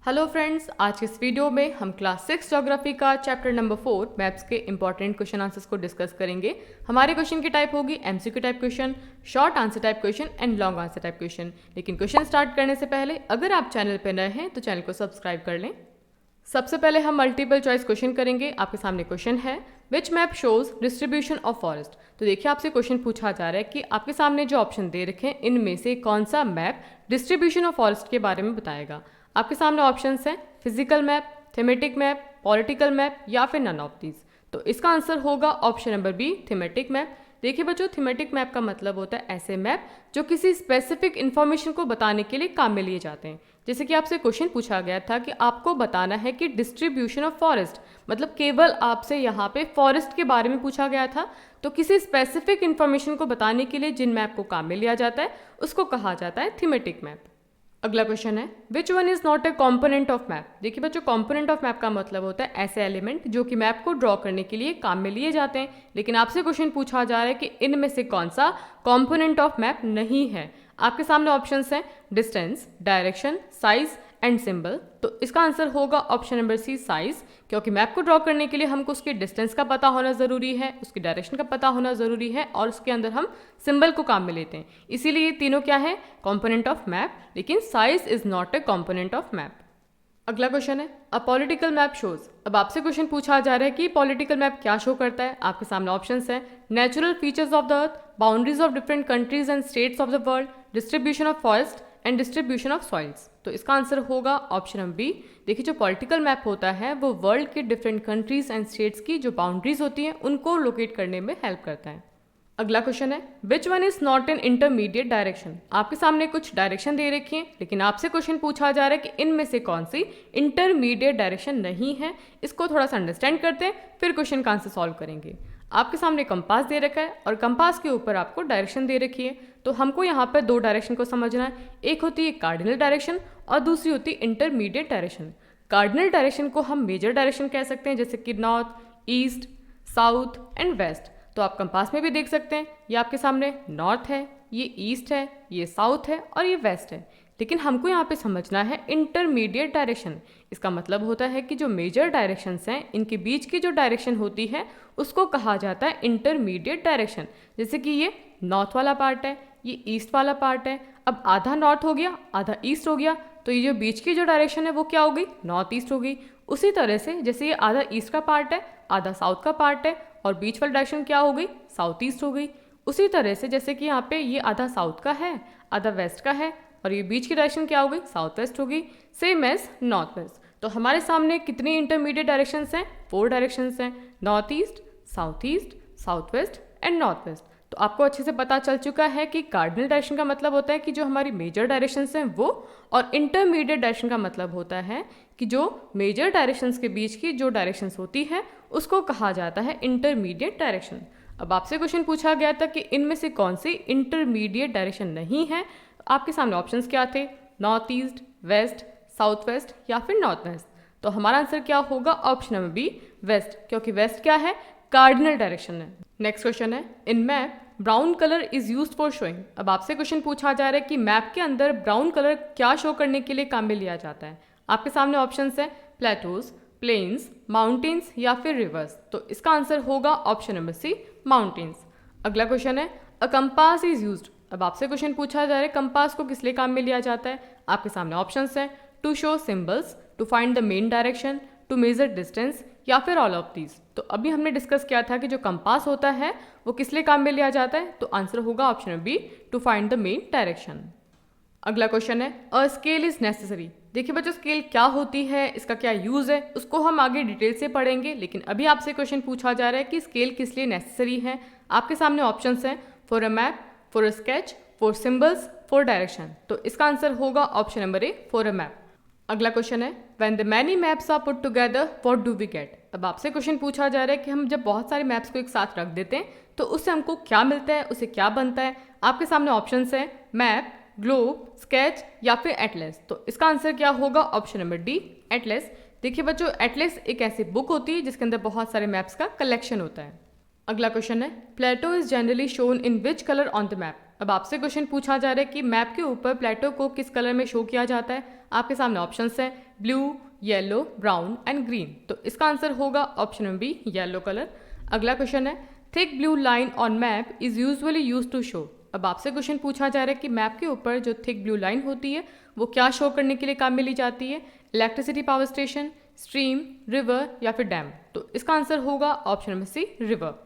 Hello friends, आज के इस वीडियो में हम क्लास 6 ज्योग्राफी का चैप्टर नंबर 4 मैप्स के इंपॉर्टेंट क्वेश्चन आंसर्स को डिस्कस करेंगे। हमारे क्वेश्चन की टाइप होगी MCQ type question, short answer type question and long answer type question. लेकिन क्वेश्चन स्टार्ट करने से पहले अगर आप चैनल पर नए हैं तो चैनल को सब्सक्राइब कर लें। सबसे पहले हम मल्टीपल चॉइस क्वेश्चन करेंगे। आपके सामने क्वेश्चन है which map shows distribution of forest. तो देखिए आपसे क्वेश्चन पूछा जा रहा है कि आपके सामने जो ऑप्शन दे रखे हैं इनमें से कौन सा मैप डिस्ट्रीब्यूशन ऑफ फॉरेस्ट के बारे में बताएगा। आपके सामने ऑप्शंस हैं physical map, thematic map, political map या फिर नन ऑफ दीज। तो इसका आंसर होगा option number B, thematic map. देखिए बच्चों, थीमेटिक मैप का मतलब होता है ऐसे मैप जो किसी स्पेसिफिक इन्फॉर्मेशन को बताने के लिए काम में लिए जाते हैं। जैसे कि आपसे क्वेश्चन पूछा गया था कि आपको बताना है कि डिस्ट्रीब्यूशन ऑफ फॉरेस्ट, मतलब केवल आपसे यहाँ पे फॉरेस्ट के बारे में पूछा गया था। तो किसी स्पेसिफिक इन्फॉर्मेशन को बताने के लिए जिन मैप को काम में लिया जाता है उसको कहा जाता है थीमेटिक मैप। अगला क्वेश्चन है which one is not a component of map. देखिए बच्चों, कॉम्पोनेंट ऑफ मैप का मतलब होता है ऐसे एलिमेंट जो कि मैप को ड्रॉ करने के लिए काम में लिए जाते हैं। लेकिन आपसे क्वेश्चन पूछा जा रहा है कि इनमें से कौन सा कॉम्पोनेंट ऑफ मैप नहीं है। आपके सामने ऑप्शंस हैं distance, direction, size and symbol. तो इसका आंसर होगा ऑप्शन नंबर सी, साइज, क्योंकि मैप को ड्रॉ करने के लिए हमको उसके डिस्टेंस का पता होना ज़रूरी है, उसकी डायरेक्शन का पता होना ज़रूरी है और उसके अंदर हम सिंबल को काम में लेते हैं। इसीलिए ये तीनों क्या है, कॉम्पोनेंट ऑफ मैप। लेकिन size is not a component of map. अगला क्वेश्चन है अ पॉलिटिकल मैप शोज। अब आपसे क्वेश्चन पूछा जा रहा है कि पॉलिटिकल मैप क्या शो करता है। आपके सामने ऑप्शंस हैं natural features of the earth, boundaries of different countries and states of the world, distribution of forest and distribution of soils. तो इसका आंसर होगा ऑप्शन नंबर बी। देखिए जो पॉलिटिकल मैप होता है वो वर्ल्ड के डिफरेंट कंट्रीज एंड स्टेट्स की जो बाउंड्रीज होती हैं उनको लोकेट करने में हेल्प करता है। अगला क्वेश्चन है which one is not an intermediate direction. आपके सामने कुछ डायरेक्शन दे रखी हैं लेकिन आपसे क्वेश्चन पूछा जा रहा है कि इनमें से कौन सी इंटरमीडिएट डायरेक्शन नहीं है। इसको थोड़ा सा अंडरस्टैंड करते हैं फिर क्वेश्चन का आंसर सॉल्व करेंगे। आपके सामने कंपास दे रखा है और कंपास के ऊपर आपको डायरेक्शन दे रखी है। तो हमको यहाँ पर दो डायरेक्शन को समझना है। एक होती है कार्डिनल डायरेक्शन और दूसरी होती है इंटरमीडिएट डायरेक्शन। कार्डिनल डायरेक्शन को हम मेजर डायरेक्शन कह सकते हैं, जैसे कि north, east, south and west. तो आप कंपास में भी देख सकते हैं, ये आपके सामने नॉर्थ है, ये ईस्ट है, ये साउथ है और ये वेस्ट है। लेकिन हमको यहाँ पे समझना है इंटरमीडिएट डायरेक्शन। इसका मतलब होता है कि जो मेजर डायरेक्शंस हैं इनके बीच की जो डायरेक्शन होती है उसको कहा जाता है इंटरमीडिएट डायरेक्शन। जैसे कि ये नॉर्थ वाला पार्ट है, ये ईस्ट वाला पार्ट है। अब आधा नॉर्थ हो गया, आधा ईस्ट हो गया, तो ये जो बीच की जो डायरेक्शन है वो क्या हो गई, नॉर्थ ईस्ट हो गई। उसी तरह से जैसे ये आधा ईस्ट का पार्ट है, आधा साउथ का पार्ट है और बीच वाली डायरेक्शन क्या हो गई, साउथ ईस्ट हो गई। उसी तरह से जैसे कि यहाँ पे ये आधा साउथ का है, आधा वेस्ट का है और ये बीच की डायरेक्शन क्या हो गई, साउथ वेस्ट हो गई, सेम एज नॉर्थ वेस्ट। तो हमारे सामने कितनी इंटरमीडिएट डायरेक्शंस हैं, 4 डायरेक्शंस हैं, north east, south west and north west. तो आपको अच्छे से पता चल चुका है कि कार्डिनल डायरेक्शन का मतलब होता है कि जो हमारी मेजर डायरेक्शंस हैं वो, और इंटरमीडिएट डायरेक्शन का मतलब होता है कि जो मेजर डायरेक्शंस के बीच की जो डायरेक्शंस होती है उसको कहा जाता है इंटरमीडिएट डायरेक्शन। अब आपसे क्वेश्चन पूछा गया था कि इनमें से कौन सी इंटरमीडिएट डायरेक्शन नहीं है। आपके सामने ऑप्शंस क्या थे, north east, west, south west या फिर नॉर्थ वेस्ट। तो हमारा आंसर क्या होगा, ऑप्शन नंबर बी, वेस्ट, क्योंकि वेस्ट क्या है, कार्डिनल डायरेक्शन है। नेक्स्ट क्वेश्चन है in map brown colour is used for showing. अब आपसे क्वेश्चन पूछा जा रहा है कि मैप के अंदर ब्राउन कलर क्या शो करने के लिए काम में लिया जाता है। आपके सामने ऑप्शंस हैं प्लेटोज, प्लेन्स, माउंटेन्स या फिर रिवर्स। तो इसका आंसर होगा ऑप्शन नंबर सी, माउंटेन्स। अगला क्वेश्चन है अ कंपास इज यूज्ड। अब आपसे क्वेश्चन पूछा जा रहा है कंपास को किस लिए काम में लिया जाता है। आपके सामने ऑप्शंस हैं to show symbols, to find the main direction, to measure distance या फिर ऑल ऑफ दीज। तो अभी हमने डिस्कस किया था कि जो कंपास होता है वो किस लिए काम में लिया जाता है। तो आंसर होगा option number B, to find the main direction. अगला क्वेश्चन है अ स्केल इज नेसेसरी। देखिए बच्चों, स्केल क्या होती है, इसका क्या यूज़ है, उसको हम आगे डिटेल से पढ़ेंगे। लेकिन अभी आपसे क्वेश्चन पूछा जा रहा है कि स्केल किस लिए नेसेसरी है। आपके सामने ऑप्शंस हैं for a map, for a sketch, for symbols, for direction. तो इसका आंसर होगा option number A, for a map. अगला क्वेश्चन है when the many maps are put together what do we get. अब आपसे क्वेश्चन पूछा जा रहा है कि हम जब बहुत सारे मैप्स को एक साथ रख देते हैं तो उससे हमको क्या मिलता है, उससे क्या बनता है। आपके सामने ऑप्शंस हैं मैप, ग्लोब, स्केच या फिर एटलस। तो इसका आंसर क्या होगा, ऑप्शन नंबर डी, एटलस। देखिए बच्चों, एटलस एक ऐसी बुक होती है जिसके अंदर बहुत सारे मैप्स का कलेक्शन होता है। अगला क्वेश्चन है plateau is generally shown in which colour on the map. अब आपसे क्वेश्चन पूछा जा रहा है कि मैप के ऊपर प्लेटो को किस कलर में शो किया जाता है। आपके सामने ऑप्शंस हैं blue, yellow, brown and green. तो इसका आंसर होगा option number B, yellow colour. अगला क्वेश्चन है thick blue line on map is usually use to show. अब आपसे क्वेश्चन पूछा जा रहा है कि मैप के ऊपर जो थिक ब्लू लाइन होती है वो क्या शो करने के लिए काम में ली जाती है। Electricity power station, stream, river या फिर डैम। तो इसका आंसर होगा ऑप्शन नंबर सी, रिवर।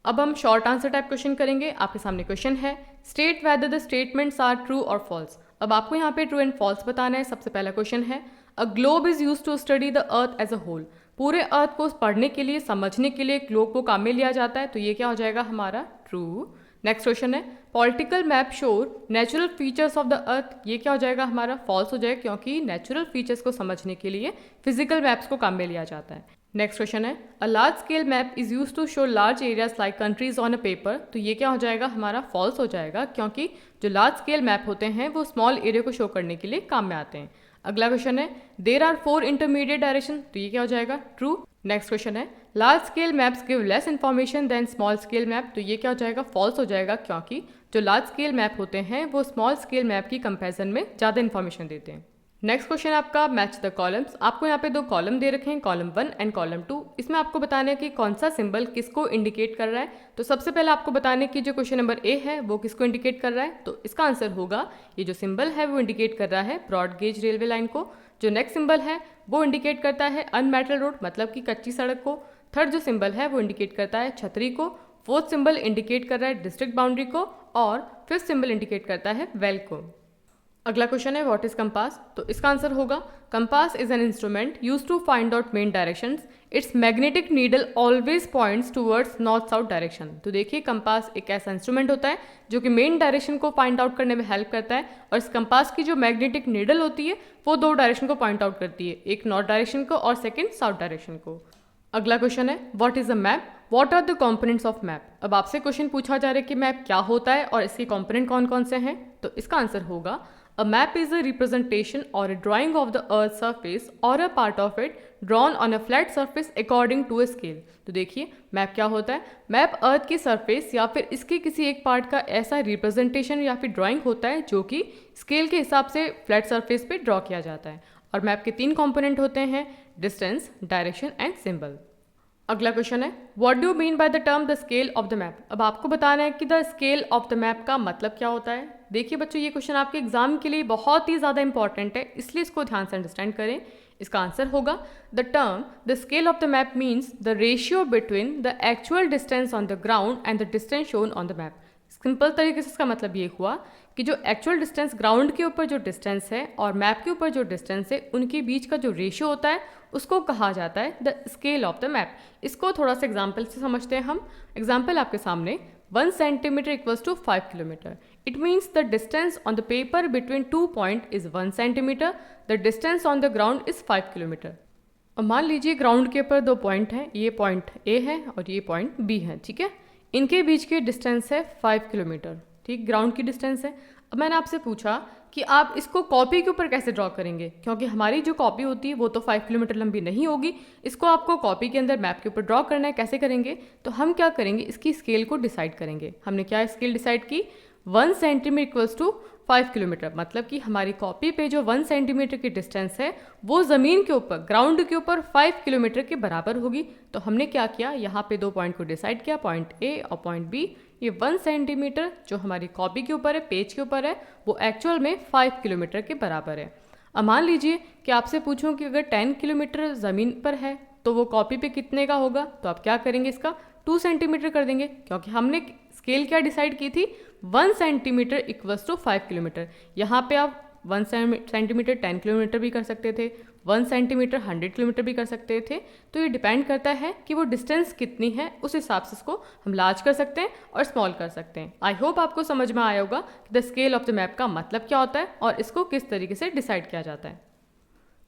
अब हम शॉर्ट आंसर टाइप क्वेश्चन करेंगे। आपके सामने क्वेश्चन है state whether the statements are true और फॉल्स। अब आपको यहाँ पे ट्रू एंड फॉल्स बताना है। सबसे पहला क्वेश्चन है a globe is use to study the earth as a whole. पूरे अर्थ को पढ़ने के लिए, समझने के लिए ग्लोब को काम में लिया जाता है। तो ये क्या हो जाएगा हमारा ट्रू। नेक्स्ट क्वेश्चन है political map show natural features of the अर्थ। ये क्या हो जाएगा हमारा फॉल्स हो जाएगा, क्योंकि नेचुरल फीचर्स को समझने के लिए फिजिकल मैप्स को काम में लिया जाता है। नेक्स्ट क्वेश्चन है a large scale map is use to show large areas like countries on a paper. तो ये क्या हो जाएगा हमारा फॉल्स हो जाएगा, क्योंकि जो लार्ज स्केल मैप होते हैं वो स्मॉल एरिया को शो करने के लिए काम में आते हैं। अगला क्वेश्चन है देयर आर 4 इंटरमीडिएट डायरेक्शन। तो ये क्या हो जाएगा ट्रू। नेक्स्ट क्वेश्चन है large scale maps give less information than small scale map. तो ये क्या हो जाएगा फॉल्स हो जाएगा, क्योंकि जो लार्ज स्केल मैप होते हैं वो स्मॉल स्केल मैप की कंपैरिजन में ज़्यादा इन्फॉर्मेशन देते हैं। नेक्स्ट क्वेश्चन आपका मैच द कॉलम्स। आपको यहाँ पे 2 कॉलम दे रखे हैं, कॉलम 1 एंड कॉलम 2। इसमें आपको बताना है कि कौन सा सिंबल किसको इंडिकेट कर रहा है। तो सबसे पहले आपको बताना है कि जो क्वेश्चन नंबर ए है वो किसको इंडिकेट कर रहा है। तो इसका आंसर होगा ये जो सिंबल है वो इंडिकेट कर रहा है ब्रॉड गेज रेलवे लाइन को। जो नेक्स्ट सिंबल है वो इंडिकेट करता है अनमेटल रोड, मतलब कि कच्ची सड़क को। थर्ड जो सिंबल है वो इंडिकेट करता है छतरी को। फोर्थ सिंबल इंडिकेट कर रहा है डिस्ट्रिक्ट बाउंड्री को। और फिफ्थ सिंबल इंडिकेट करता है वेल को। अगला क्वेश्चन है व्हाट इज कंपास। तो इसका आंसर होगा compass is an instrument use to find out main directions. Its magnetic needle always points towards north south direction. तो देखिए कंपास एक ऐसा इंस्ट्रूमेंट होता है जो कि मेन डायरेक्शन को फाइंड आउट करने में हेल्प करता है। और इस कंपास की जो मैग्नेटिक नीडल होती है वो 2 डायरेक्शन को पॉइंट आउट करती है, एक नॉर्थ डायरेक्शन को और सेकेंड साउथ डायरेक्शन को। अगला क्वेश्चन है what is a map, what are the components of map. अब आपसे क्वेश्चन पूछा जा रहा है कि मैप क्या होता है और इसके कंपोनेंट कौन कौन से हैं। तो इसका आंसर होगा A map is a representation or a drawing of the earth's surface or a part of it drawn on a flat surface according to a scale। तो देखिए मैप क्या होता है। मैप अर्थ की सरफेस या फिर इसके किसी एक पार्ट का ऐसा रिप्रेजेंटेशन या फिर ड्राइंग होता है जो कि स्केल के हिसाब से फ्लैट सरफेस पे ड्रॉ किया जाता है। और मैप के 3 कंपोनेंट होते हैं डिस्टेंस, डायरेक्शन एंड सिंबल। अगला क्वेश्चन है what do mean by the term the scale of the map. अब आपको बताना है कि the scale of the map का मतलब क्या होता है। देखिए बच्चों ये क्वेश्चन आपके एग्जाम के लिए बहुत ही ज़्यादा इंपॉर्टेंट है, इसलिए इसको ध्यान से अंडरस्टैंड करें। इसका आंसर होगा the term the scale of the map means the ratio between the actual distance on the ground and the distance shown on the map. Simple तरीके से इसका मतलब ये हुआ कि जो एक्चुअल डिस्टेंस ग्राउंड के ऊपर जो डिस्टेंस है और मैप के ऊपर जो डिस्टेंस है उनके बीच का जो रेशियो होता है उसको कहा जाता है the scale of the map. इसको थोड़ा सा एग्जाम्पल से समझते हैं हम। एग्जाम्पल आपके सामने 1 centimetre equals to 5 kilometre. It means the distance on the paper between 2 point is 1 centimetre, the distance on the ground is 5 kilometre. अब मान लीजिए ग्राउंड के ऊपर 2 पॉइंट हैं, ये पॉइंट ए है और ये पॉइंट बी है, ठीक है। इनके बीच की डिस्टेंस है 5 किलोमीटर, ठीक, ग्राउंड की डिस्टेंस है। अब मैंने आपसे पूछा कि आप इसको कॉपी के ऊपर कैसे ड्रॉ करेंगे, क्योंकि हमारी जो कॉपी होती है वो तो 5 किलोमीटर लंबी नहीं होगी। इसको आपको कॉपी के अंदर मैप के ऊपर ड्रॉ करना है। कैसे करेंगे, तो हम क्या करेंगे, इसकी स्केल को डिसाइड करेंगे। हमने क्या स्केल डिसाइड की, 1 सेंटीमीटर इक्वल्स टू 5 किलोमीटर, मतलब कि हमारी कॉपी पे जो 1 सेंटीमीटर की डिस्टेंस है वो ज़मीन के ऊपर, ग्राउंड के ऊपर 5 किलोमीटर के बराबर होगी। तो हमने क्या किया, यहाँ पे 2 पॉइंट को डिसाइड किया, पॉइंट ए और पॉइंट बी। ये 1 सेंटीमीटर जो हमारी कॉपी के ऊपर है, पेज के ऊपर है, वो एक्चुअल में 5 किलोमीटर के बराबर है। अब मान लीजिए कि आपसे पूछूं कि अगर 10 किलोमीटर ज़मीन पर है तो वो कॉपी पे कितने का होगा, तो आप क्या करेंगे, इसका 2 सेंटीमीटर कर देंगे, क्योंकि हमने स्केल क्या डिसाइड की थी, 1 सेंटीमीटर इक्वल्स टू 5 किलोमीटर। यहाँ पे आप 1 सेंटीमीटर 10 किलोमीटर भी कर सकते थे, 1 सेंटीमीटर 100 किलोमीटर भी कर सकते थे। तो ये डिपेंड करता है कि वो डिस्टेंस कितनी है, उस हिसाब से इसको हम लार्ज कर सकते हैं और स्मॉल कर सकते हैं। आई होप आपको समझ में आया होगा कि the scale of the map का मतलब क्या होता है और इसको किस तरीके से डिसाइड किया जाता है।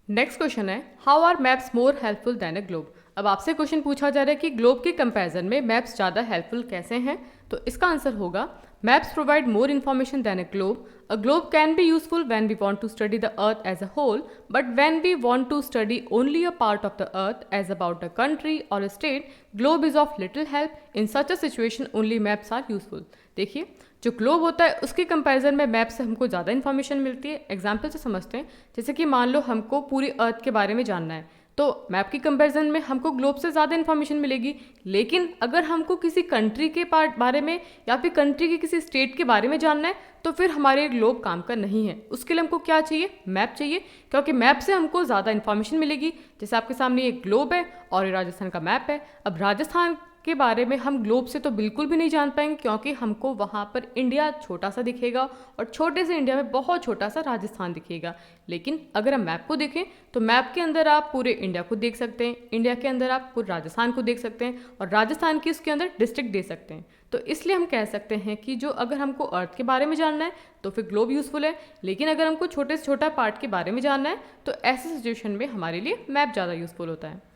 नेक्स्ट क्वेश्चन है how are maps more helpful than a globe. अब आपसे क्वेश्चन पूछा जा रहा है कि ग्लोब के कंपैरिजन में मैप्स ज़्यादा हेल्पफुल कैसे हैं। तो इसका आंसर होगा Maps provide more information than a globe. A globe can be useful when we want to study the earth as a whole, but when we want to study only a part of the earth, as about a country or a state, globe is of little help. In such a situation, only maps are useful. देखिए, जो globe होता है उसके comparison में map से हमको ज़्यादा information मिलती है। एग्जाम्पल से समझते हैं, जैसे कि मान लो हमको पूरी अर्थ के बारे में जानना है, तो मैप की कंपैरिजन में हमको ग्लोब से ज़्यादा इन्फॉर्मेशन मिलेगी। लेकिन अगर हमको किसी कंट्री के बारे में या फिर कंट्री के किसी स्टेट के बारे में जानना है, तो फिर हमारे ग्लोब काम का नहीं है। उसके लिए हमको क्या चाहिए? मैप चाहिए, क्योंकि मैप से हमको ज़्यादा इन्फॉर्मेशन मिलेगी। जैसे आपके सामने एक ग्लोब है और ये राजस्थान का मैप है। अब राजस्थान के बारे में हम ग्लोब से तो बिल्कुल भी नहीं जान पाएंगे, क्योंकि हमको वहाँ पर इंडिया छोटा सा दिखेगा और छोटे से इंडिया में बहुत छोटा सा राजस्थान दिखेगा। लेकिन अगर हम मैप को देखें तो मैप के अंदर आप पूरे इंडिया को देख सकते हैं, इंडिया के अंदर आप पूरे राजस्थान को देख सकते हैं और राजस्थान की उसके अंदर डिस्ट्रिक्ट दे सकते हैं। तो इसलिए हम कह सकते हैं कि जो अगर हमको अर्थ के बारे में जानना है तो फिर ग्लोब यूज़फुल है, लेकिन अगर हमको छोटे से छोटा पार्ट के बारे में जानना है तो ऐसी सिचुएशन में हमारे लिए मैप ज़्यादा यूज़फुल होता है।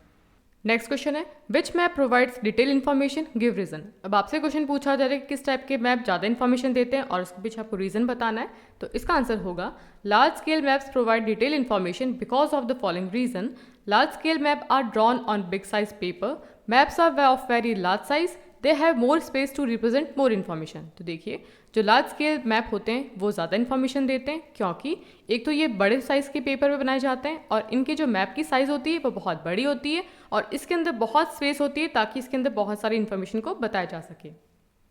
नेक्स्ट क्वेश्चन है, which map provides detail information, give reason. अब आपसे क्वेश्चन पूछा जा रहा है कि किस टाइप के मैप ज़्यादा इन्फॉर्मेशन देते हैं और उसके पीछे आपको रीज़न बताना है। तो इसका आंसर होगा, large scale maps provide detail information because of the following reason. Large scale map are drawn on big size paper, maps are of very large size, they have more space to represent more information. तो देखिए, जो large scale map होते हैं वो ज़्यादा information देते हैं, क्योंकि एक तो ये बड़े साइज़ के पेपर पे बनाए जाते हैं और इनके जो मैप की साइज़ होती है वो बहुत बड़ी होती है और इसके अंदर बहुत स्पेस होती है ताकि इसके अंदर बहुत सारी इन्फॉर्मेशन को बताया जा सके।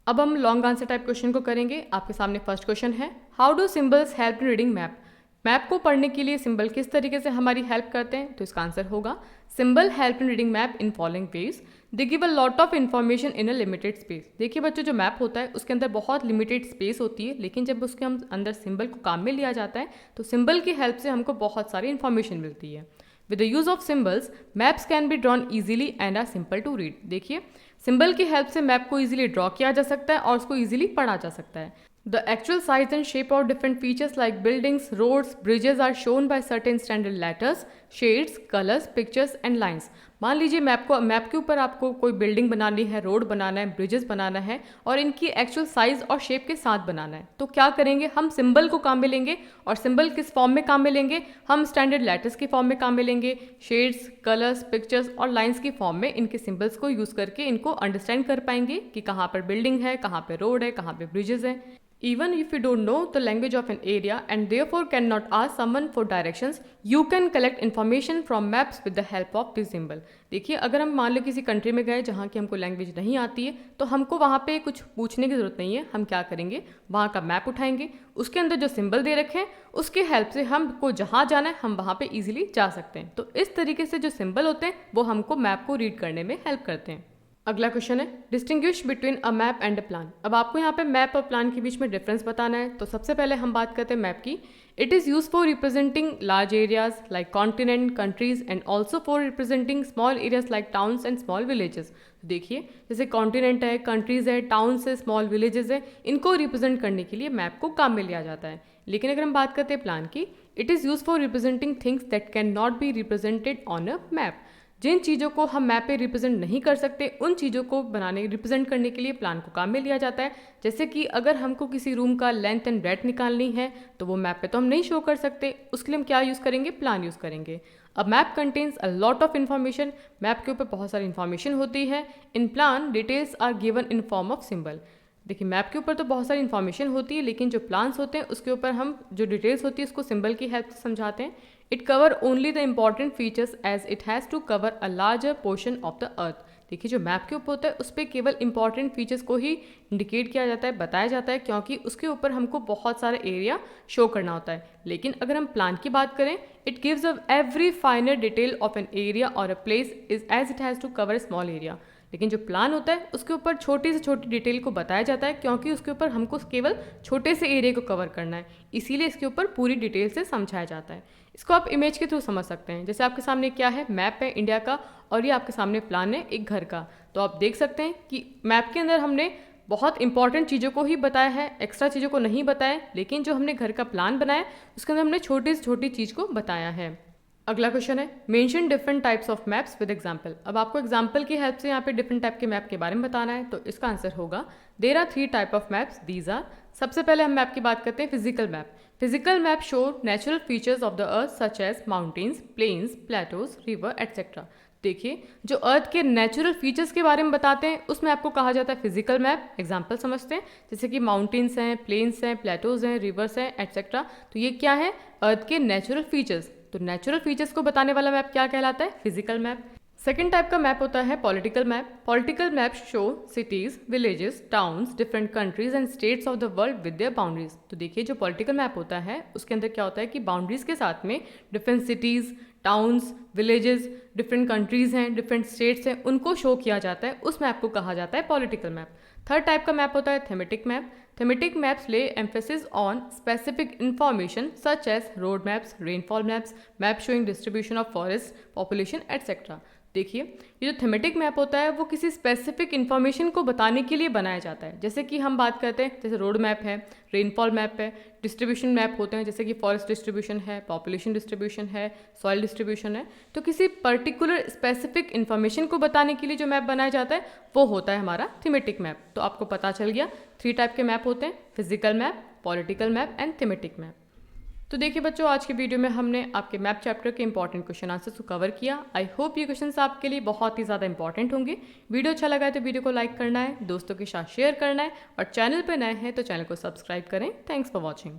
अब हम लॉन्ग आंसर टाइप क्वेश्चन को करेंगे। आपके सामने फर्स्ट क्वेश्चन है, how do symbols help in reading map. Map को पढ़ने के लिए सिंबल किस तरीके से हमारी हेल्प करते हैं? तो इसका आंसर होगा, symbol help in reading map in following veg, they give a lot of information in a limited space. देखिए बच्चों, जो मैप होता है उसके अंदर बहुत लिमिटेड स्पेस होती है, लेकिन जब उसके हम अंदर सिंबल को काम में लिया जाता है तो सिंबल की हेल्प से हमको बहुत सारी इन्फॉर्मेशन मिलती है। With the use of symbols maps can be drawn easily and are simple to read. देखिए, सिंबल की हेल्प से मैप को ईजिली ड्रॉ किया जा सकता है और उसको ईजिली पढ़ा जा सकता है। The actual size and shape of different features like buildings, roads, bridges are shown by certain standard letters, shades, colors, pictures and lines. मान लीजिए मैप के ऊपर आपको कोई बिल्डिंग बनानी है, रोड बनाना है, ब्रिजेस बनाना है और इनकी एक्चुअल साइज और शेप के साथ बनाना है, तो क्या करेंगे? हम सिंबल को काम में लेंगे। और सिंबल किस फॉर्म में काम में लेंगे? हम स्टैंडर्ड लेटर्स के फॉर्म में काम में लेंगे, शेड्स, कलर्स, पिक्चर्स और लाइन्स की फॉर्म में इनके सिंबल्स को यूज़ करके इनको अंडरस्टैंड कर पाएंगे कि कहाँ पर बिल्डिंग है, कहाँ पर रोड है, कहाँ पर ब्रिजेस है। Even if you don't know the language of an area and therefore cannot ask someone for directions, you can collect information from maps with the help of this symbol. देखिए, अगर हम मान लो किसी country में गए जहाँ की हमको लैंग्वेज नहीं आती है, तो हमको वहाँ पे कुछ पूछने की ज़रूरत नहीं है। हम क्या करेंगे? वहाँ का मैप उठाएंगे, उसके अंदर जो सिंबल दे रखे हैं उसके हेल्प से हमको जहाँ जाना है हम वहाँ पे इजीली जा सकते हैं। तो इस तरीके से जो सिंबल होते हैं वो हमको मैप को रीड करने में हेल्प करते हैं। अगला क्वेश्चन है, distinguish between a map and a plan. अब आपको यहाँ पे मैप और प्लान के बीच में डिफरेंस बताना है। तो सबसे पहले हम बात करते हैं मैप की। It is use for representing large areas like continent, countries and also for representing small areas like towns and small villages. देखिए, जैसे कॉन्टिनेंट है, कंट्रीज है, टाउन्स है, स्मॉल विलेजेस है, इनको रिप्रेजेंट करने के लिए मैप को काम में लिया जाता है। लेकिन अगर हम बात करते हैं प्लान की, it is use for representing things that can not be represented on a map. जिन चीज़ों को हम मैप पे रिप्रेजेंट नहीं कर सकते उन चीज़ों को रिप्रेजेंट करने के लिए प्लान को काम में लिया जाता है। जैसे कि अगर हमको किसी रूम का लेंथ एंड ब्रेड्थ निकालनी है तो वो मैप पे तो हम नहीं शो कर सकते, उसके लिए हम क्या यूज़ करेंगे? प्लान यूज़ करेंगे। अब map contains a lot of information, map के ऊपर बहुत सारी इन्फॉर्मेशन होती है। In plan details are given in form of symbol. देखिए, मैप के ऊपर तो बहुत सारी इन्फॉर्मेशन होती है, लेकिन जो प्लान्स होते हैं उसके ऊपर हम जो डिटेल्स होती है उसको सिंबल की हेल्प से समझाते हैं। It cover only the important features as it has to cover a larger portion of the earth. देखिए, जो मैप के ऊपर होता है उस पर केवल इंपॉर्टेंट फीचर्स को ही इंडिकेट किया जाता है, बताया जाता है, क्योंकि उसके ऊपर हमको बहुत सारे एरिया शो करना होता है। लेकिन अगर हम प्लान की बात करें, it gives a every finer detail of an area और a place is as it has to cover a small area. लेकिन जो प्लान होता है उसके ऊपर छोटी से छोटी डिटेल को बताया जाता है, क्योंकि उसके ऊपर हमको केवल छोटे से एरिया को कवर करना है, इसीलिए इसके ऊपर पूरी डिटेल से समझाया जाता है। इसको आप इमेज के थ्रू समझ सकते हैं। जैसे आपके सामने क्या है? मैप है इंडिया का और ये आपके सामने प्लान है एक घर का। तो आप देख सकते हैं कि मैप के अंदर हमने बहुत इंपॉर्टेंट चीज़ों को ही बताया है, एक्स्ट्रा चीज़ों को नहीं बताया, लेकिन जो हमने घर का प्लान बनाया उसके अंदर हमने छोटी से छोटी चीज़ को बताया है। अगला क्वेश्चन है mention different types of maps with example. अब आपको एग्जांपल की हेल्प से यहाँ पे डिफरेंट टाइप के मैप के बारे में बताना है। तो इसका आंसर होगा there are 3 type of maps, these are. सबसे पहले हम मैप की बात करते हैं physical map. Physical map show natural features of the earth such as mountains, plains, plateaus, river etcetera. देखिए जो अर्थ के नेचुरल फीचर्स के बारे में बताते हैं उसमें आपको कहा जाता है फिजिकल मैप। एग्जांपल समझते हैं, जैसे कि माउंटेन्स हैं, प्लेन्स हैं, प्लेटोज हैं, रिवर्स हैं एटसेट्रा। तो ये क्या है, अर्थ के नेचुरल फीचर्स। तो नेचुरल फीचर्स को बताने वाला मैप क्या कहलाता है, फिजिकल मैप। सेकेंड टाइप का मैप होता है political map. Political map show cities, villages, towns, different countries and states of the world with their boundaries. तो देखिए जो पॉलिटिकल मैप होता है उसके अंदर क्या होता है कि बाउंड्रीज के साथ में different cities, towns, villages, different countries हैं, डिफरेंट स्टेट्स हैं, उनको शो किया जाता है। उस मैप को कहा जाता है पॉलिटिकल मैप। थर्ड टाइप का मैप होता है thematic map. Thematic maps lay emphasis on specific information such as road maps, rainfall maps, map showing distribution of forest, population, etc. देखिए ये जो थीमेटिक मैप होता है वो किसी स्पेसिफिक इन्फॉर्मेशन को बताने के लिए बनाया जाता है। जैसे कि हम बात करते हैं, जैसे रोड मैप है, रेनफॉल मैप है, डिस्ट्रीब्यूशन मैप होते हैं, जैसे कि फॉरेस्ट डिस्ट्रीब्यूशन है, पॉपुलेशन डिस्ट्रीब्यूशन है, सॉइल डिस्ट्रीब्यूशन है। तो किसी पर्टिकुलर स्पेसिफिक इन्फॉर्मेशन को बताने के लिए जो मैप बनाया जाता है वो होता है हमारा थीमेटिक मैप। तो आपको पता चल गया 3 टाइप के मैप होते हैं, physical map, political map and thematic map. तो देखिए बच्चों आज के वीडियो में हमने आपके मैप चैप्टर के इंपॉर्टेंट क्वेश्चन आंसर्स को कवर किया। आई होप ये क्वेश्चंस आपके लिए बहुत ही ज़्यादा इंपॉर्टेंट होंगे। वीडियो अच्छा लगा है तो वीडियो को लाइक करना है, दोस्तों के साथ शेयर करना है और चैनल पर नए हैं तो चैनल को सब्सक्राइब करें। Thanks for watching.